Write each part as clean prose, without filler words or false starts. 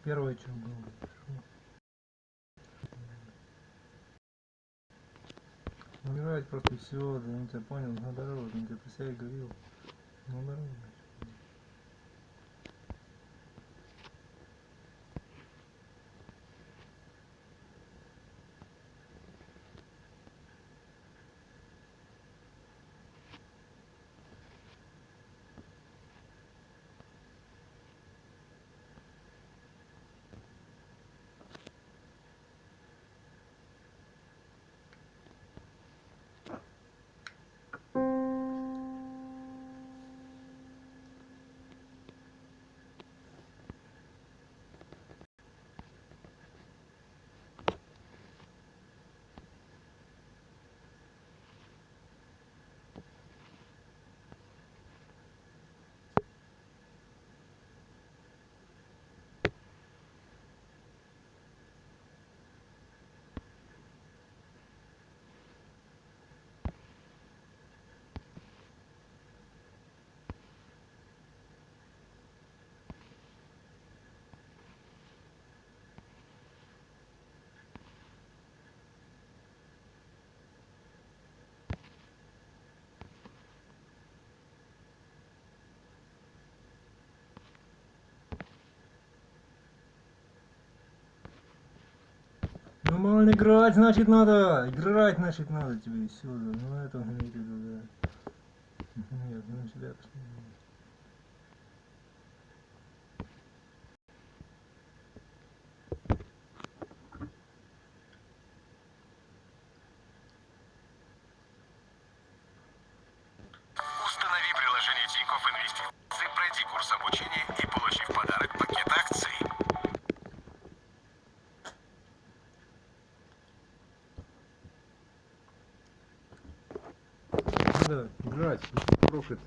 Первое, что было. Умирать просто все, да, ну тебя понял, на дорогу, ну тебе про себя и говорил. На дорогу. Ну, мало играть, значит, надо. Играть, значит, надо тебе. Все, да. Ну, это не да. Нет, ну, тебя посмотрим. Установи приложение Тинькофф Инвестиции, пройди курс обучения и получи в подарок пакет акций. Надо играть, будь профит.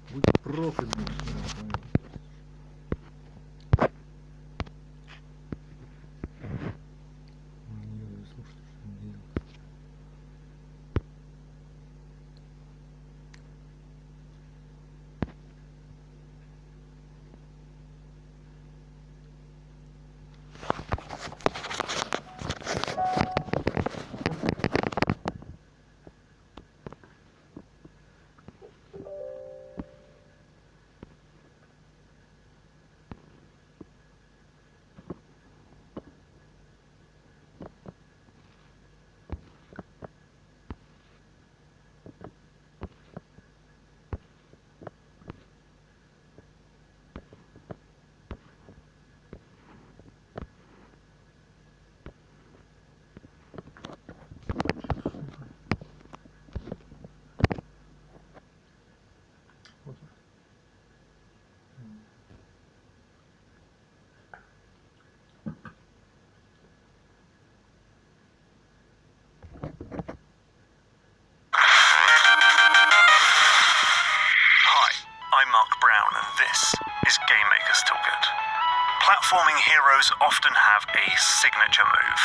Platforming heroes often have a signature move,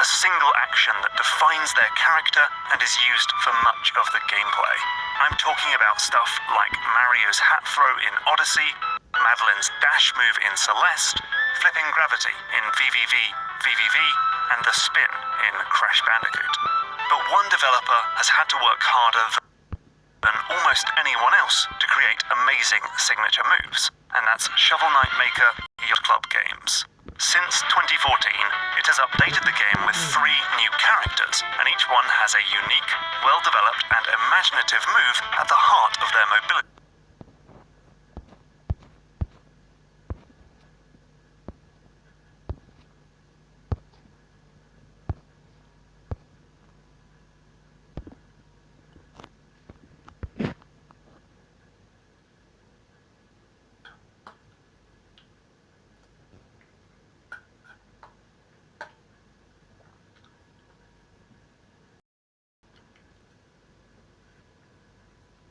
a single action that defines their character and is used for much of the gameplay. I'm talking about stuff like Mario's hat throw in Odyssey, Madeline's dash move in Celeste, flipping gravity in VVV, and the spin in Crash Bandicoot. But one developer has had to work harder than almost anyone else to create amazing signature moves, and that's Shovel Knight maker Yacht Club Games. Since 2014, it has updated the game with 3 new characters, and each one has a unique, well-developed and imaginative move at the heart of their mobility.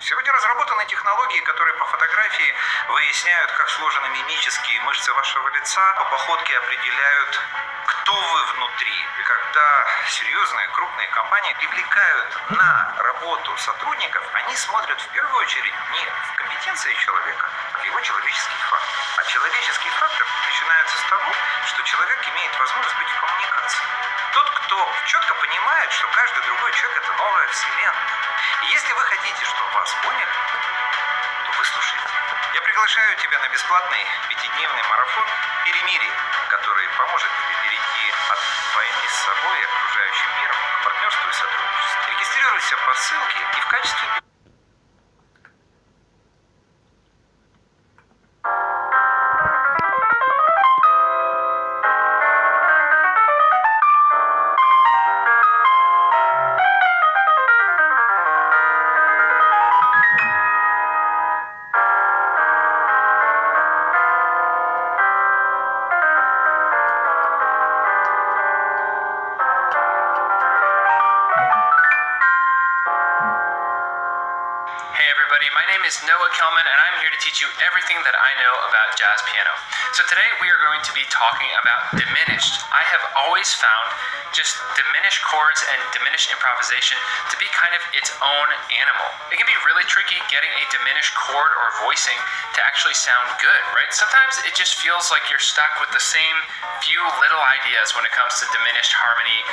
Сегодня разработаны технологии, которые по фотографии выясняют, как сложены мимические мышцы вашего лица, по походке определяют, кто вы внутри. И когда серьезные крупные компании привлекают на работу сотрудников, они смотрят в первую очередь не в компетенции человека, а в его человеческий фактор. А человеческий фактор начинается с того, что человек понимают, что каждый другой человек — это новая вселенная. И если вы хотите, чтобы вас поняли, то выслушайте. Я приглашаю тебя на бесплатный 5-дневный марафон «Перемирие», который поможет тебе перейти от войны с собой и окружающим миром к партнерству и сотрудничеству. Регистрируйся по ссылке и в качестве... My name is Noah Kelman, and I'm here to teach you everything that I know about jazz piano. So today we are going to be talking about diminished. I have always found just diminished chords and diminished improvisation to be kind of its own animal. It can be really tricky getting a diminished chord or voicing to actually sound good, right? Sometimes it just feels like you're stuck with the same few little ideas when it comes to diminished harmony.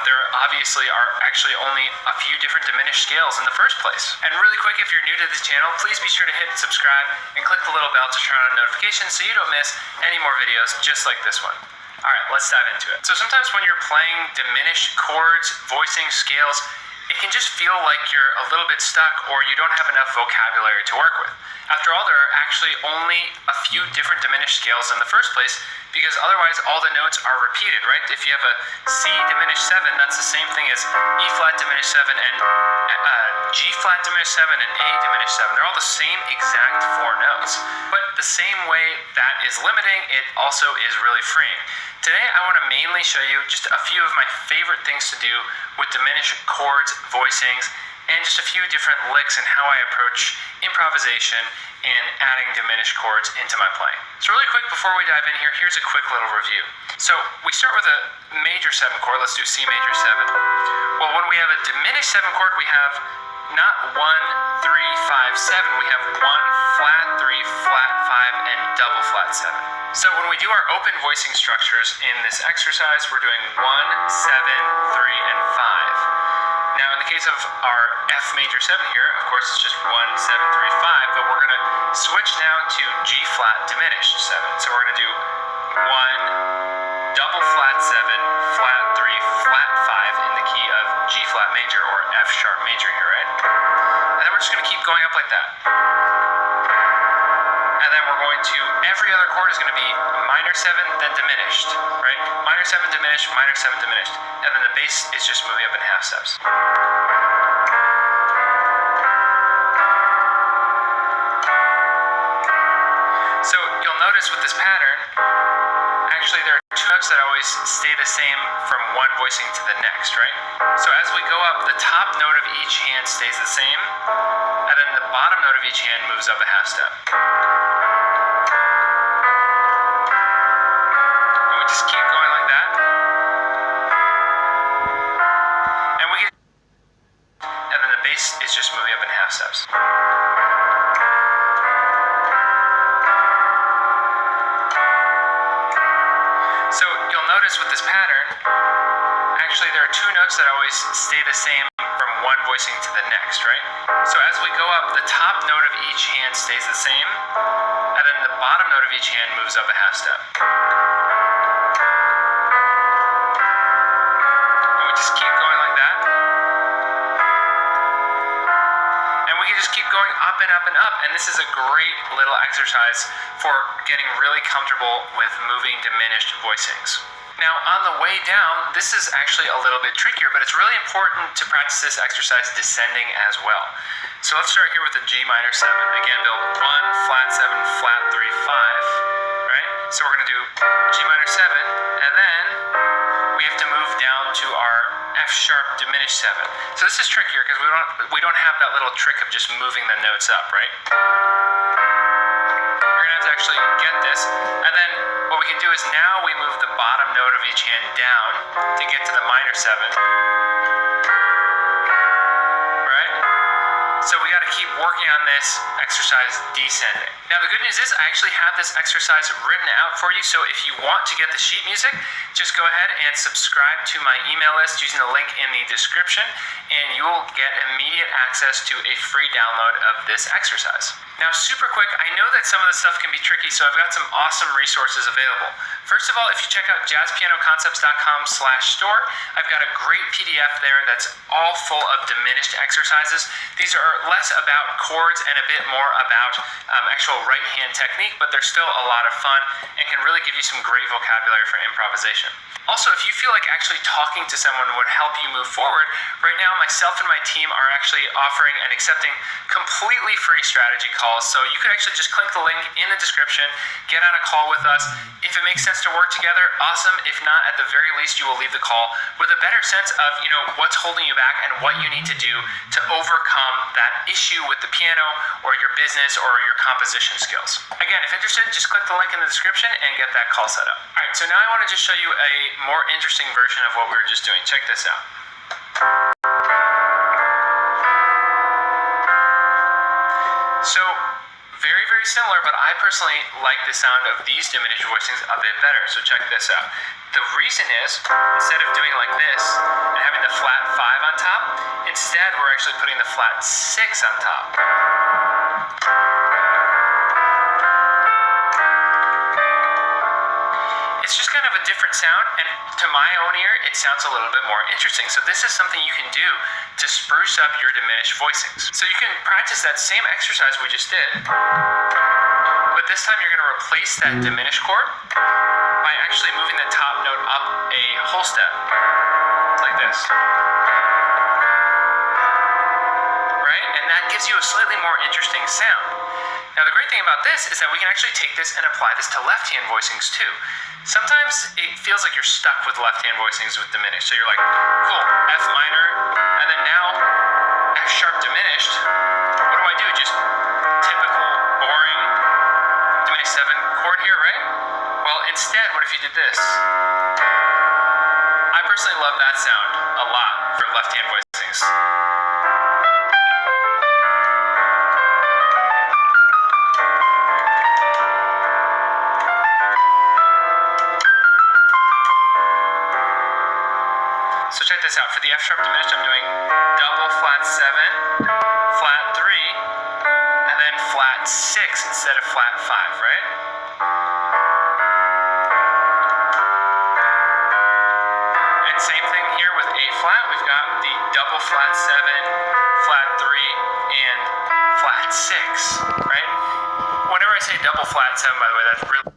There obviously are actually only a few different diminished scales in the first place. And really quick, if you're new to this channel, please be sure to hit subscribe and click the little bell to turn on notifications so you don't miss any more videos just like this one. Alright, let's dive into it. So sometimes when you're playing diminished chords, voicing, scales, it can just feel like you're a little bit stuck or you don't have enough vocabulary to work with. After all, there are actually only a few different diminished scales in the first place because otherwise all the notes are repeated, right? If you have a C diminished 7, that's the same thing as E flat diminished 7 and G flat diminished 7 and A diminished 7. They're all the same exact 4 notes. But the same way that is limiting, it also is really freeing. Today I want to mainly show you just a few of my favorite things to do with diminished chords, voicings, and just a few different licks and how I approach improvisation and adding diminished chords into my playing. So really quick, before we dive in here, here's a quick little review. So we start with a major 7 chord. Let's do C major 7. Well, when we have a diminished 7 chord, we have not 1, 3, 5, 7. We have 1, flat 3, flat 5, and double flat 7. So when we do our open voicing structures in this exercise, we're doing 1, 7, 3, and 5. Now in the case of our F major 7 here, of course it's just 1, 7, 3, 5, but we're going to switch now to G flat diminished 7. So we're going to do 1, double flat 7, flat 3, flat 5 in the key of G flat major or F sharp major here, right? And then we're just going to keep going up like that. And then we're going to, every other chord is going to be minor 7, then diminished, right? Minor 7 diminished, minor 7 diminished. And then the bass is just moving up in half steps. So you'll notice with this pattern, actually there are 2 notes that always stay the same from one voicing to the next, right? So as we go up, the top note of each hand stays the same, and then the bottom note of each hand moves up a half step. And we just keep going like that. And then the bass is just moving up in half steps. So you'll notice with this pattern, actually there are 2 notes that always stay the same from one voicing to the next, right? So as we go up, the top note of each hand stays the same, and then the bottom note of each hand moves up a half step. And we just keep going like that. And we can just keep going up and up and up, and this is a great little exercise for getting really comfortable with moving diminished voicings. Now on the way down, this is actually a little bit trickier, but it's really important to practice this exercise descending as well. So let's start here with the G minor 7. Again, build 1, flat 7, flat 3, 5, right? So we're going to do G minor 7, and then we have to move down to our F sharp diminished 7. So this is trickier because we don't have that little trick of just moving the notes up, right? You're going to have to actually get this, and then what we can do is now we move the bottom note of each hand down to get to the minor 7, right? So we got to keep working on this exercise descending. Now the good news is I actually have this exercise written out for you, so if you want to get the sheet music, just go ahead and subscribe to my email list using the link in the description, and you will get immediate access to a free download of this exercise. Now super quick, I know that some of this stuff can be tricky, so I've got some awesome resources available. First of all, if you check out jazzpianoconcepts.com/store, I've got a great PDF there that's all full of diminished exercises. These are less about chords and a bit more about actual right hand technique, but they're still a lot of fun and can really give you some great vocabulary for improvisation. Also, if you feel like actually talking to someone would help you move forward, right now myself and my team are actually offering and accepting completely free strategy calls. So you can actually just click the link in the description, get on a call with us. If it makes sense to work together, awesome. If not, at the very least, you will leave the call with a better sense of, what's holding you back and what you need to do to overcome that issue with the piano or your business or your composition skills. Again, if interested, just click the link in the description and get that call set up. All right, so now I want to just show you a more interesting version of what we were just doing. Check this out. So, very, very similar, but I personally like the sound of these diminished voicings a bit better. So check this out. The reason is, instead of doing like this and having the flat 5 on top, instead we're actually putting the flat 6 on top. It's just kind of a different sound, and to my own ear, it sounds a little bit more interesting. So this is something you can do to spruce up your diminished voicings. So you can practice that same exercise we just did, but this time you're going to replace that diminished chord by actually moving the top note up a whole step, like this. Right? And that gives you a slightly more interesting sound. Now the great thing about this is that we can actually take this and apply this to left-hand voicings too. Sometimes it feels like you're stuck with left-hand voicings with diminished. So you're like, cool, F minor, and then now F sharp diminished. What do I do? Just typical, boring, diminished 7 chord here, right? Well, instead, what if you did this? I personally love that sound a lot for left-hand voicings. So check this out. For the F sharp diminished, I'm doing double flat 7, flat 3, and then flat 6 instead of flat 5, right? And same thing here with A flat. We've got the double flat 7, flat 3, and flat 6, right? Whenever I say double flat 7, by the way, that's really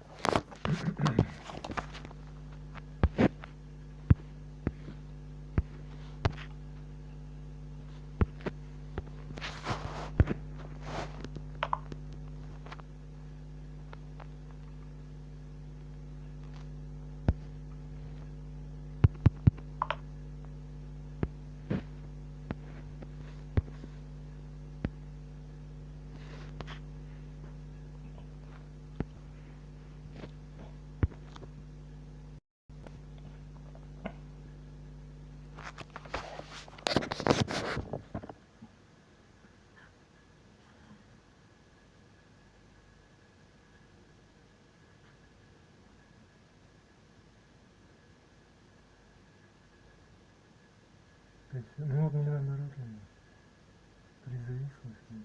много не надо нарушения при зависимости.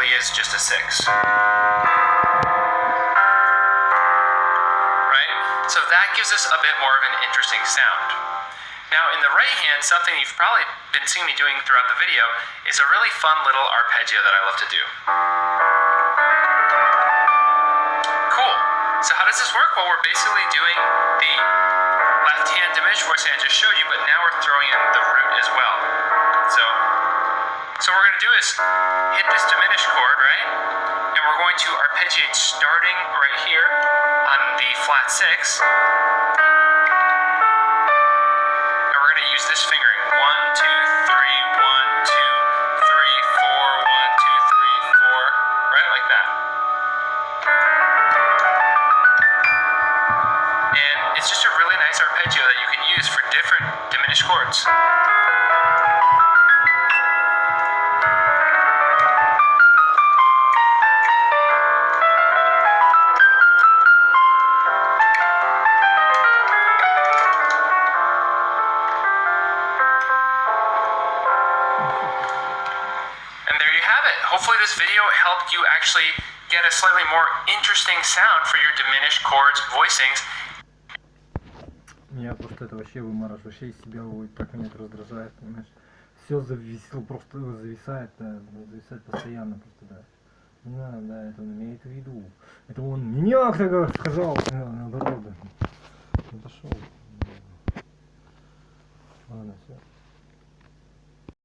really is just a 6. Right? So that gives us a bit more of an interesting sound. Now in the right hand, something you've probably been seeing me doing throughout the video is a really fun little arpeggio that I love to do. Cool. So how does this work? Well, we're basically doing the left hand diminished voicing I just showed you, but now we're throwing in the root as well. So So what we're going to do is hit this diminished chord, right? And we're going to arpeggiate starting right here on the flat 6. And we're going to use this fingering. 1, 2, 3, 1, 2, 3, 4, 1, 2, 3, 4. Right? Like that. And it's just a really nice arpeggio that you can use for different diminished chords. Hopefully this video helped you actually get a slightly more interesting sound for your diminished chords voicings. Меня просто это вообще вымораживает, вообще из себя выводит, так меня это раздражает, понимаешь? Все зависло, просто зависает, да, зависает постоянно просто, да. Не надо, да, это он имеет в виду. Это он меня так сказал, наоборот, да. Ну пошел. Ладно, все.